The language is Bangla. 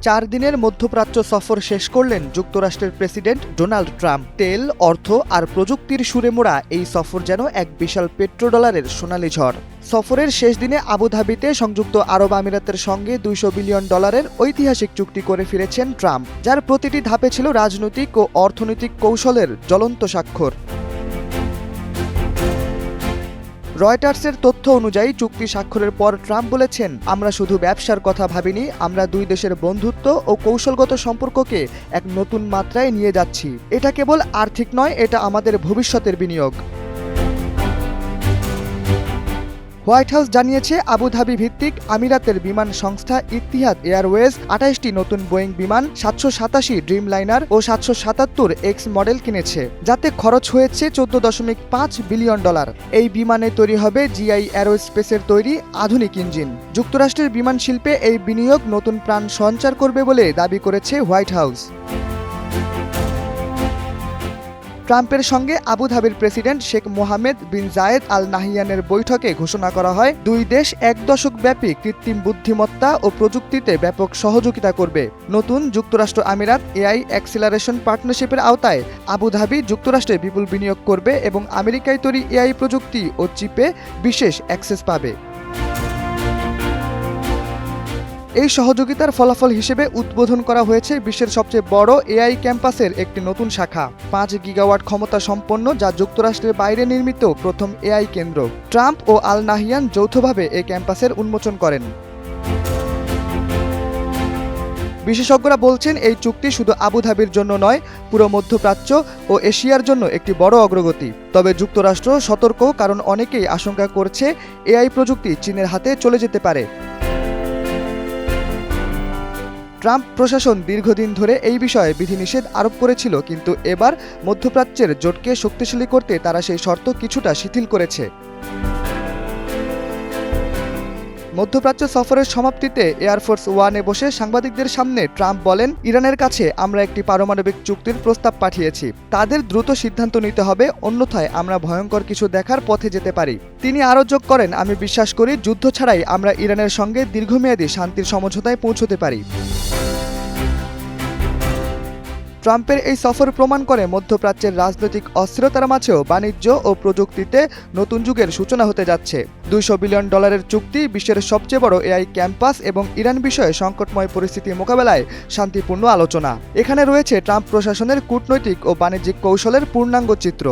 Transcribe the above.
4 দিনের মধ্যপ্রাচ্য সফর শেষ করলেন যুক্তরাষ্ট্রের প্রেসিডেন্ট ডোনাল্ড ট্রাম্প। তেল, অর্থ আর প্রযুক্তির সুরে মোড়া এই সফর যেন এক বিশাল পেট্রোডলারের সোনালি ঝড়। সফরের শেষ দিনে আবুধাবিতে সংযুক্ত আরব আমিরাতের সঙ্গে $200 বিলিয়ন ঐতিহাসিক চুক্তি করে ফিরেছেন ট্রাম্প, যার প্রতিটি ধাপে ছিল রাজনৈতিক ও অর্থনৈতিক কৌশলের জ্বলন্ত স্বাক্ষর। রয়টার্সের তথ্য অনুযায়ী চুক্তি স্বাক্ষরের পর ট্রাম্প বলেছেন, আমরা শুধু ব্যবসার কথা ভাবিনি, আমরা দুই দেশের বন্ধুত্ব ও কৌশলগত সম্পর্ককে এক নতুন মাত্রায় নিয়ে যাচ্ছি। এটা কেবল আর্থিক নয়, এটা আমাদের ভবিষ্যতের বিনিয়োগ। হোয়াইট হাউস জানিয়েছে, আবুধাবি ভিত্তিক আমিরাতের বিমান সংস্থা ইতিহাদ এয়ারওয়েজ 28টি নতুন বোয়িং বিমান, 787 ড্রিমলাইনার ও 777X মডেল কিনেছে, যাতে খরচ হয়েছে $14.5 বিলিয়ন। এই বিমানে তৈরি হবে জিআই অ্যারোস্পেসের তৈরি আধুনিক ইঞ্জিন। যুক্তরাষ্ট্রের বিমান শিল্পে এই বিনিয়োগ নতুন প্রাণ সঞ্চার করবে বলে দাবি করেছে হোয়াইট হাউস। ট্রাম্পের সঙ্গে আবুধাবির প্রেসিডেন্ট শেখ মোহাম্মদ বিন জায়েদ আল নাহিয়ানের বৈঠকে ঘোষণা করা হয়, দুই দেশ 1 দশকব্যাপী কৃত্রিম বুদ্ধিমত্তা ও প্রযুক্তিতে ব্যাপক সহযোগিতা করবে। নতুন যুক্তরাষ্ট্র আমিরাত এআই অ্যাক্সিলারেশন পার্টনারশিপের আওতায় আবুধাবি যুক্তরাষ্ট্রে বিপুল বিনিয়োগ করবে এবং আমেরিকায় তৈরি এআই প্রযুক্তি ও চিপে বিশেষ অ্যাক্সেস পাবে। এই সহযোগিতার ফলাফল হিসেবে উদ্বোধন করা হয়েছে বিশ্বের সবচেয়ে বড় এআই ক্যাম্পাসের একটি নতুন শাখা, 5 গিগাওয়াট ক্ষমতা সম্পন্ন, যা যুক্তরাষ্ট্রের বাইরে নির্মিত প্রথম এআই কেন্দ্র। ট্রাম্প ও আল নাহিয়ান যৌথভাবে এই ক্যাম্পাসের উন্মোচন করেন। বিশেষজ্ঞরা বলছেন, এই চুক্তি শুধু আবুধাবির জন্য নয়, পুরো মধ্যপ্রাচ্য ও এশিয়ার জন্য একটি বড় অগ্রগতি। তবে যুক্তরাষ্ট্র সতর্ক, কারণ অনেকেই আশঙ্কা করছে এআই প্রযুক্তি চীনের হাতে চলে যেতে পারে। ট্রাম্প প্রশাসন দীর্ঘদিন ধরে এই বিষয়ে বিধিনিষেধ আরোপ করেছিল, কিন্তু এবার মধ্যপ্রাচ্যের জোটকে শক্তিশালী করতে তারা সেই শর্ত কিছুটা শিথিল করেছে। মধ্যপ্রাচ্য সফরের সমাপ্তিতে এয়ারফোর্স ওয়ানে বসে সাংবাদিকদের সামনে ট্রাম্প বলেন, ইরানের কাছে আমরা একটি পারমাণবিক চুক্তির প্রস্তাব পাঠিয়েছি, তাদের দ্রুত সিদ্ধান্ত নিতে হবে, অন্যথায় আমরা ভয়ঙ্কর কিছু দেখার পথে যেতে পারি। তিনি আরও যোগ করেন, আমি বিশ্বাস করি যুদ্ধ ছাড়াই আমরা ইরানের সঙ্গে দীর্ঘমেয়াদী শান্তির সমঝোতায় পৌঁছতে পারি। ট্রাম্পের এই সফর প্রমাণ করে মধ্যপ্রাচ্যের রাজনৈতিক অস্থিরতার মাঝেও বাণিজ্য ও প্রযুক্তিতে নতুন যুগের সূচনা হতে যাচ্ছে। $200 বিলিয়ন চুক্তি, বিশ্বের সবচেয়ে বড় এআই ক্যাম্পাস এবং ইরান বিষয়ে সংকটময় পরিস্থিতি মোকাবেলায় শান্তিপূর্ণ আলোচনা। এখানে রয়েছে ট্রাম্প প্রশাসনের কূটনৈতিক ও বাণিজ্যিক কৌশলের পূর্ণাঙ্গ চিত্র।